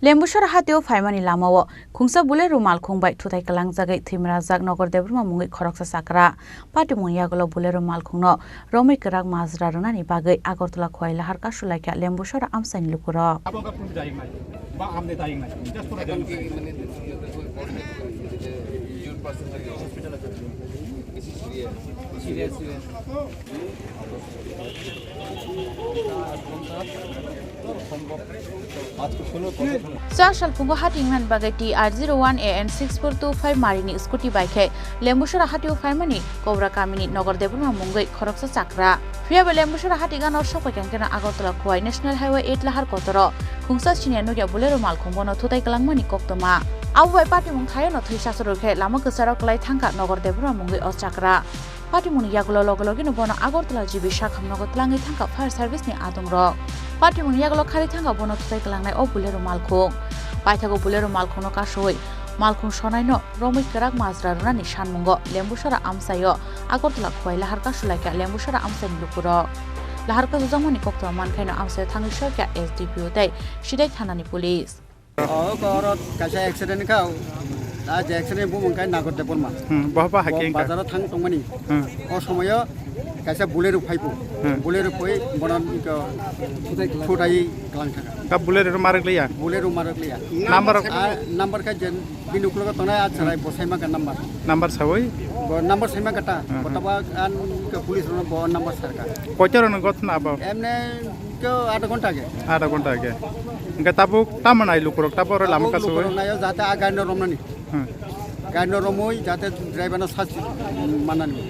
Lembusara hateo faimani lamao khungsa bule rumal khungbai thutai kalang jagai thimrajak NagarDebbarma mungi Khorang sakra pati munya golo bule rumal khungno romai Kwrak mazra runani bagai Agartala Khowai LaharKasukhaLukurok Lembusara amsani lukurok Sanmungo hatingman bagai TR01AN6425 marini scooty bike Lembusara hatio faimani Kwrak kamini NagarDebbarma mungi Khorang sakra Fiaba Lembusara hatigan or sopakan kena Agartala Khowai National Highway 8 LaharKasukhaLukurok khungsa Chini nugia bule rumal khungbono thutai Kwlangnaino koktoma Abai pati mung thayo no thui sasurukhe lama kesara klai thangka NagarDebbarma mungi osakra pati muni yagulo logologi no bono Agartala jibi shakham Kwlangnai thangka fire service ni adongrok pati muni yagulo khari thangka bono thutai Kwlangnai o bule rumal khung paithago bule rumal khungno kasoi malkhung sonaino romai Kwrak mazra runani Sanmungo Lembusara amsayo Agartala Khowai LaharKasukhaLukurok Lembusara amsani lukurok LaharKasukhaLukurok koktoma mankaino amsayo thangi shoka SDPO tai sidai thanani police Korot kasih accident kau, ada accident bu mungkin NagarDebbarma. Bapak hakim kan? Bazar thang tongmani. Oh semuanya kasih boleh rupai bonan itu thutai Kwlang thang. Kap boleh marak liya? Boleh marak liya. Number kan jen binuklo ka tonai acara bosai makan number. Number sawai? Number saya kata, betapa kan ke polis orang bawa number sarka. Kocor orang got na apa? Emne ke ada kontak ke? Ada kontak ke? Enggak tabuk taman ay lukurok tabuk orang lama kasih. Lukurok nayo jate Agartala romna ni. Agartala romoi jate driver na sah mana ni.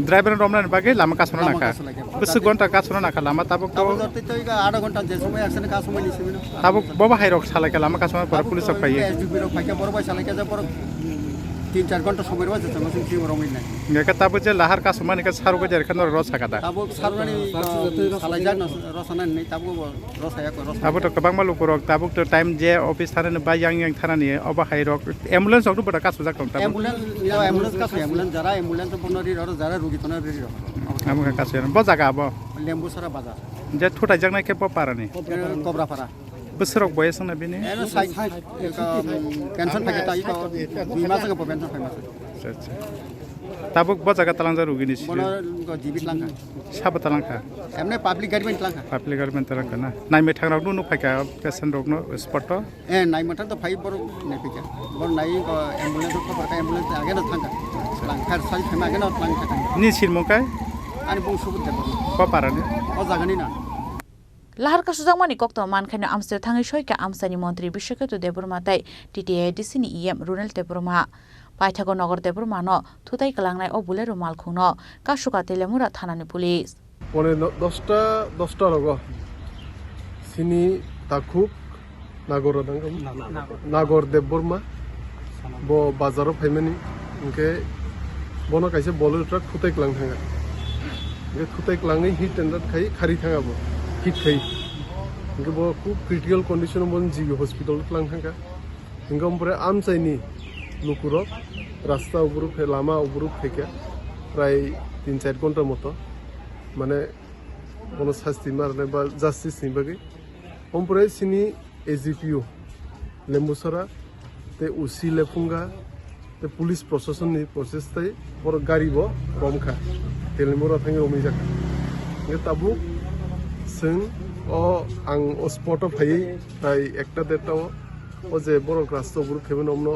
Driver romna ni bagai lama kasih orang nak. Besok kontak kasih orang nak lama tabuk tu. Tabuk tu itu ada kontak je semua accident kasih semua ni sini. Tabuk bawa hairok salah ke lama kasih orang polis sok payah. SDPO pakai bawa salah ke je bawa 3-4 घंटा समय रहा जैसे machine की roaming नहीं nggak ketabu je LaharKasukhaLukurok ke saru ke jadi kan orang rosa kata tabu saru ni salah jalan rosa ni tabu rosa ya rosa tabu tu kebang malu kurok tabu tu time je office thana ni bayang yang thana ni oba hairok ambulance waktu pada kasus jak dong tabu ambulance kasus ambulance jara ambulance tu pun orang jara rugi tu nari roh kamu kan kasus yang baca apa Lembusara bazar je thutai jak naik ke apa ni Kobrapara besarok boya sang nabi ni sai pension pakai tai ko bima sang ko pension pakai tabu baca ke talang jaru gini sih bono ko jibit langka siapa talangka emne public garment langka public garment talangka na nai me thangrok nu pakai patient rok no spot to nai matan to phai bor ne pika bor nai ko ambulance ko pakai ambulance age na thangka langka sai thema age na langka ni silmokai ani bung subut te ko parane o jagani na LaharKasukhaLukurok koktoma mankaino amsayo thangi shoika amsani mantri BujThumjaknani tai TTA disini EM Rural Debbarma paithago NagarDebbarma no thutai Kwlangnai o bule rumal khungno kasukha telemura thanani police pone 10টা logo sini takhuk NagarDebbarma bo bazaro phaimani inke bono kaise bolero truck thutai Kwlang thanga ge thutai Kwlangnai hit and run khai khari thanga bo hit khai inke bo खूब critical condition bon jibi hospital Kwlang thanga inke ompore amsaini Lukurok rasta uburuk lama uburuk থেকে প্রায় 3-4 ঘন্টার মতো মানে কোন শাস্তি মারনে বা justice নিবাগে ওমপরে সিনি এজিপিও লেম্বুসরা তে উসি লেফুঙ্গা তে পুলিশ প্রশাসন নি প্রসেস তাই বড় গাড়িব রমখা তেলেমুরা থাঙ্গে রমি যাক গে তাবু जों आं स्पटआव फायै ताई एकटा देटाव ओ जे बर रास्ता बुरु खेबन हमनो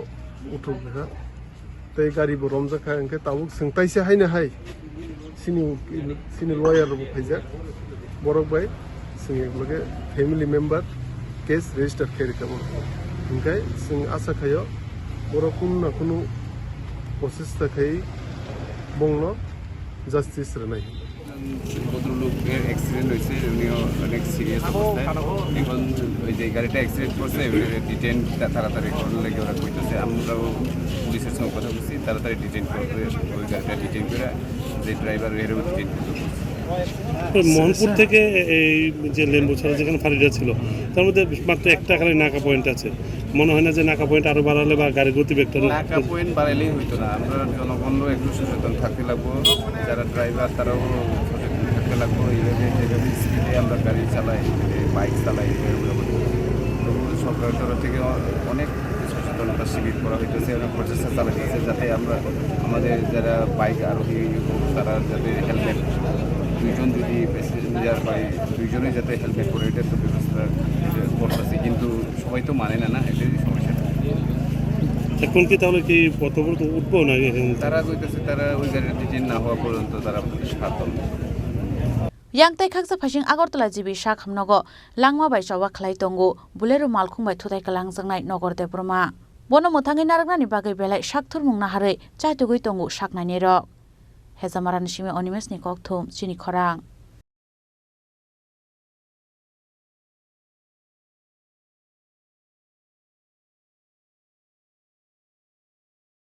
उठुखा ताई गारि बरम जाखा अंके ताबुक सोंताइसे हायनो हाय सिनि लयार बो फायजा बरक बाय जों लगे फैमिली मेम्बर केस रेजिस्टार खेरिखामो ओंखाय जों आसा खायो बर कुनु कुनु प्रसेस थाखाय बंनो জাস্টিস রনাই ভদ্রলোকের অ্যাক্সিডেন্ট হয়েছে উনিও অনেক সিরিয়াস অবস্থায় এখন ওই যে গাড়িটা অ্যাক্সিডেন্ট করছে ডিটেন তাড়াতাড়ি করার লাগে ওরা কইতেছে আমরাও পুলিশের সঙ্গে কথা বলছি তাড়াতাড়ি ডিটেন করে ওই গাড়িটা ডিটেন করে যে ড্রাইভার এর ডিটেন করতে মোহনপুর থেকে এই যে লেম্বুছড়া যেখানে ফাঁড়িটা ছিল তার মধ্যে মাত্র একটা খালি নাকা পয়েন্ট আছে মনে হয় না যে নাকা পয়েন্ট আরো বাড়ালে বা গাড়ির গতিবেগটা নাকা পয়েন্ট বাড়াইলেই হইতো না আমরা জনগণও একটু সচেতন থাকতে লাগবো যারা ড্রাইভার তারাও সচেতন থাকতে লাগবো এইভাবে যেভাবে স্পিডে আমরা গাড়ি চালাই বাইক চালাই সরকারের তরফ থেকে অনেক সচেতনতা শিবির করা হইতেছে, অনেক প্রচেষ্টা চালাইতেছে যাতে আমরা আমাদের যারা বাইক আরোহী হোক তারা যাতে হেলমেট, দুইজন যদি প্যাসেঞ্জার পাই দুইজনেই যাতে হেলমেট পরে, এটার তো ব্যবস্থা করতেছে, কিন্তু সবাই তো মানে না, এটাই সমস্যা। এখন কি তাহলে কি পথবর্ত উঠবো না? তারা কইতেছে তারা ওই গাড়ির ডিটেন না হওয়া পর্যন্ত তারা সাত yang tai khaksa phasing Agartala jibi sak hamnogo langma bai chawa khlai tongo bulero malkhung bai thutai kalang jangnai NagarDebbarma bono mothangi naragnani bagai belai sak thurmung na hare chaitugui tongo saknai ni rok hezamarani sime Animes ni kokthum Chini Khorang.